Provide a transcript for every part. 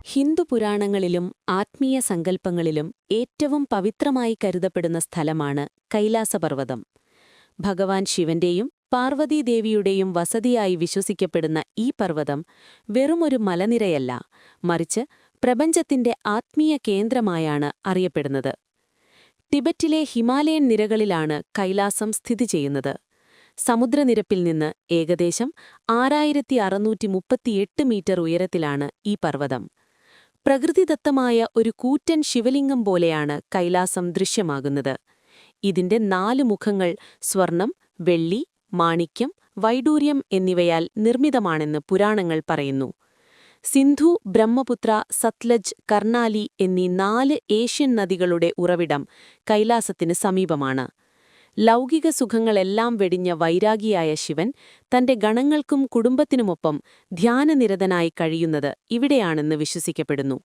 ഹിന്ദു പുരാണങ്ങളിലും ആത്മീയ സങ്കല്പങ്ങളിലും ഏറ്റവും പവിത്രമായി കരുതപ്പെടുന്ന സ്ഥലമാണ് കൈലാസപർവ്വതം. ഭഗവാൻ ശിവന്റെയും പാർവതീദേവിയുടെയും വസതിയായി വിശ്വസിക്കപ്പെടുന്ന ഈ പർവ്വതം വെറുമൊരു മലനിരയല്ല, മറിച്ച് പ്രപഞ്ചത്തിന്റെ ആത്മീയ കേന്ദ്രമായാണ് അറിയപ്പെടുന്നത്. ടിബറ്റിലെ ഹിമാലയൻ നിരകളിലാണ് കൈലാസം സ്ഥിതി ചെയ്യുന്നത്. സമുദ്രനിരപ്പിൽ നിന്ന് ഏകദേശം 6638 മീറ്റർ ഉയരത്തിലാണ് ഈ പർവ്വതം. പ്രകൃതിദത്തമായ ഒരു കൂറ്റൻ ശിവലിംഗം പോലെയാണ് കൈലാസം ദൃശ്യമാകുന്നത്. ഇതിന്റെ 4 മുഖങ്ങൾ സ്വർണം, വെള്ളി, മാണിക്യം, വൈഡൂര്യം എന്നിവയാൽ നിർമ്മിതമാണെന്ന് പുരാണങ്ങൾ പറയുന്നു. സിന്ധു, ബ്രഹ്മപുത്ര, സത്ലജ്, കർണാലി എന്നീ 4 ഏഷ്യൻ നദികളുടെ ഉറവിടം കൈലാസത്തിന് സമീപമാണ്. ലൗകിക സുഖങ്ങളെല്ലാം വെടിഞ്ഞ വൈരാഗിയായ ശിവൻ തന്റെ ഗണങ്ങൾക്കും കുടുംബത്തിനുമൊപ്പം ധ്യാനനിരതനായി കഴിയുന്നത് ഇവിടെയാണെന്ന് വിശ്വസിക്കപ്പെടുന്നു.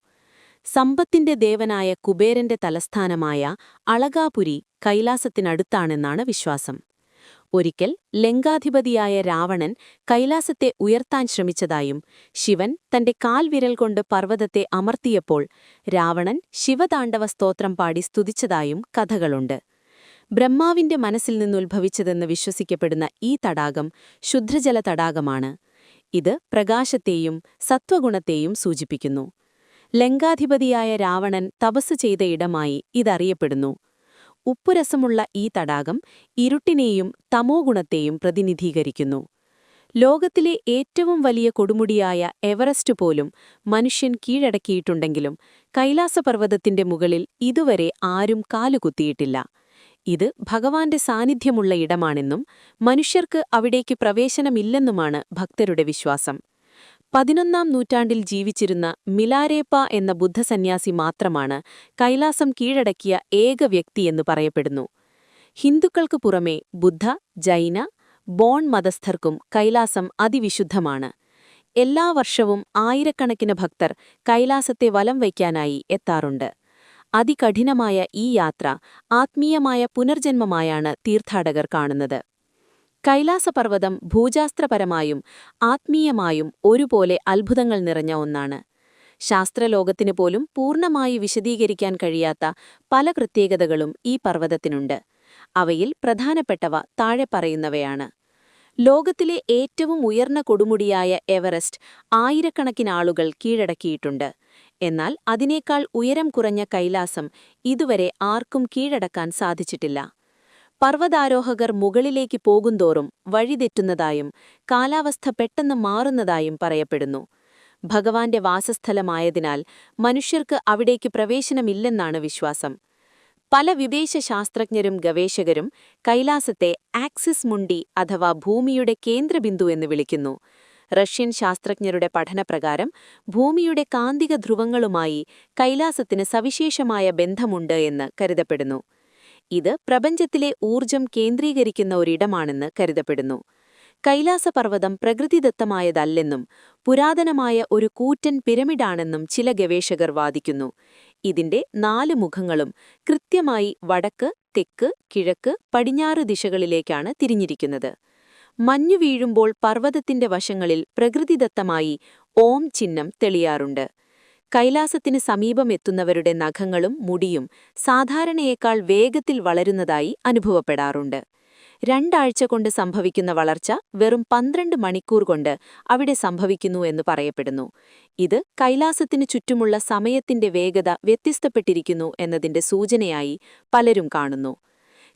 സമ്പത്തിന്റെ ദേവനായ കുബേരന്റെ തലസ്ഥാനമായ അളകാപുരി കൈലാസത്തിനടുത്താണെന്നാണ് വിശ്വാസം. ഒരിക്കൽ ലങ്കാധിപതിയായ രാവണൻ കൈലാസത്തെ ഉയർത്താൻ ശ്രമിച്ചതായും ശിവൻ തന്റെ കാൽവിരൽ കൊണ്ട് പർവ്വതത്തെ അമർത്തിയപ്പോൾ രാവണൻ ശിവതാണ്ഡവ സ്തോത്രം പാടി സ്തുതിച്ചതായും കഥകളുണ്ട്. ബ്രഹ്മാവിന്റെ മനസ്സിൽ നിന്നുത്ഭവിച്ചതെന്ന് വിശ്വസിക്കപ്പെടുന്ന ഈ തടാകം ശുദ്ധജല തടാകമാണ്. ഇത് പ്രകാശത്തെയും സത്വഗുണത്തെയും സൂചിപ്പിക്കുന്നു. ലങ്കാധിപതിയായ രാവണൻ തപസ്സു ചെയ്ത ഇടമായി ഇതറിയപ്പെടുന്നു. ഉപ്പുരസമുള്ള ഈ തടാകം ഇരുട്ടിനെയും തമോഗുണത്തെയും പ്രതിനിധീകരിക്കുന്നു. ലോകത്തിലെ ഏറ്റവും വലിയ കൊടുമുടിയായ എവറസ്റ്റ് പോലും മനുഷ്യൻ കീഴടക്കിയിട്ടുണ്ടെങ്കിലും കൈലാസപർവ്വതത്തിന്റെ മുകളിൽ ഇതുവരെ ആരും കാലുകുത്തിയിട്ടില്ല. ഇത് ഭഗവാന്റെ സാന്നിധ്യമുള്ള ഇടമാണെന്നും മനുഷ്യർക്ക് അവിടേക്ക് പ്രവേശനമില്ലെന്നുമാണ് ഭക്തരുടെ വിശ്വാസം. 11ാം നൂറ്റാണ്ടിൽ ജീവിച്ചിരുന്ന മിലാരേപ്പ എന്ന ബുദ്ധസന്യാസി മാത്രമാണ് കൈലാസം കീഴടക്കിയ ഏക വ്യക്തിയെന്ന് പറയപ്പെടുന്നു. ഹിന്ദുക്കൾക്ക് പുറമെ ബുദ്ധ, ജൈന, ബോൺ മതസ്ഥർക്കും കൈലാസം അതിവിശുദ്ധമാണ്. എല്ലാ വർഷവും ആയിരക്കണക്കിന് ഭക്തർ കൈലാസത്തെ വലം വയ്ക്കാനായി എത്താറുണ്ട്. അതികഠിനമായ ഈ യാത്ര ആത്മീയമായ പുനർജന്മമായാണ് തീർത്ഥാടകർ കാണുന്നത്. കൈലാസപർവ്വതം ഭൂജാസ്ത്രപരമായും ആത്മീയമായും ഒരുപോലെ അത്ഭുതങ്ങൾ നിറഞ്ഞ ഒന്നാണ്. ശാസ്ത്രലോകത്തിന് പോലും പൂർണ്ണമായി വിശദീകരിക്കാൻ കഴിയാത്ത പല പ്രത്യേകതകളും ഈ പർവ്വതത്തിനുണ്ട്. അവയിൽ പ്രധാനപ്പെട്ടവ താഴെ പറയുന്നവയാണ്. ലോകത്തിലെ ഏറ്റവും ഉയർന്ന കൊടുമുടിയായ എവറസ്റ്റ് ആയിരക്കണക്കിന് ആളുകൾ കീഴടക്കിയിട്ടുണ്ട്. എന്നാൽ അതിനേക്കാൾ ഉയരം കുറഞ്ഞ കൈലാസം ഇതുവരെ ആർക്കും കീഴടക്കാൻ സാധിച്ചിട്ടില്ല. പർവ്വതാരോഹകർ മുകളിലേക്ക് പോകുന്തോറും വഴിതെറ്റുന്നതായും കാലാവസ്ഥ പെട്ടെന്ന് മാറുന്നതായും പറയപ്പെടുന്നു. ഭഗവാന്റെ വാസസ്ഥലമായതിനാൽ മനുഷ്യർക്ക് അവിടേക്ക് പ്രവേശനമില്ലെന്നാണ് വിശ്വാസം. പല വിദേശ ശാസ്ത്രജ്ഞരും ഗവേഷകരും കൈലാസത്തെ ആക്സിസ് മുണ്ടി അഥവാ ഭൂമിയുടെ കേന്ദ്രബിന്ദു എന്ന് വിളിക്കുന്നു. റഷ്യൻ ശാസ്ത്രജ്ഞരുടെ പഠനപ്രകാരം ഭൂമിയുടെ കാന്തിക ധ്രുവങ്ങളുമായി കൈലാസത്തിന് സവിശേഷമായ ബന്ധമുണ്ട് എന്ന് കരുതപ്പെടുന്നു. ഇത് പ്രപഞ്ചത്തിലെ ഊർജം കേന്ദ്രീകരിക്കുന്ന ഒരിടമാണെന്ന് കരുതപ്പെടുന്നു. കൈലാസപർവ്വതം പ്രകൃതിദത്തമായതല്ലെന്നും പുരാതനമായ ഒരു കൂറ്റൻ പിരമിഡാണെന്നും ചില ഗവേഷകർ വാദിക്കുന്നു. ഇതിന്റെ 4 മുഖങ്ങളും കൃത്യമായി വടക്ക്, തെക്ക്, കിഴക്ക്, പടിഞ്ഞാറ് ദിശകളിലേക്കാണ് തിരിഞ്ഞിരിക്കുന്നത്. മഞ്ഞു വീഴുമ്പോൾ പർവ്വതത്തിന്റെ വശങ്ങളിൽ പ്രകൃതിദത്തമായി ഓം ചിഹ്നം തെളിയാറുണ്ട്. കൈലാസത്തിന് സമീപം എത്തുന്നവരുടെ നഖങ്ങളും മുടിയും സാധാരണയേക്കാൾ വേഗത്തിൽ വളരുന്നതായി അനുഭവപ്പെടാറുണ്ട്. 2 ആഴ്ച കൊണ്ട് സംഭവിക്കുന്ന വളർച്ച വെറും 12 മണിക്കൂർ കൊണ്ട് അവിടെ സംഭവിക്കുന്നു എന്ന് പറയപ്പെടുന്നു. ഇത് കൈലാസത്തിനു ചുറ്റുമുള്ള സമയത്തിന്റെ വേഗത വ്യത്യസ്തപ്പെട്ടിരിക്കുന്നു എന്നതിന്റെ സൂചനയായി പലരും കാണുന്നു.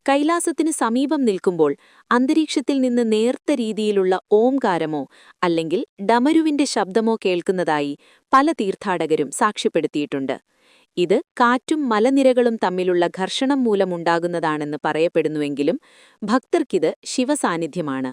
കൈലാസത്തിന് സമീപം നിൽക്കുമ്പോൾ അന്തരീക്ഷത്തിൽ നിന്ന് നേർത്ത രീതിയിലുള്ള ഓംകാരമോ അല്ലെങ്കിൽ ഡമരുവിന്റെ ശബ്ദമോ കേൾക്കുന്നതായി പല തീർത്ഥാടകരും സാക്ഷ്യപ്പെടുത്തിയിട്ടുണ്ട്. ഇത് കാറ്റും മലനിരകളും തമ്മിലുള്ള ഘർഷണം മൂലമുണ്ടാകുന്നതാണെന്ന് പറയപ്പെടുന്നുവെങ്കിലും ഭക്തർക്കിത് ശിവസാന്നിധ്യമാണ്.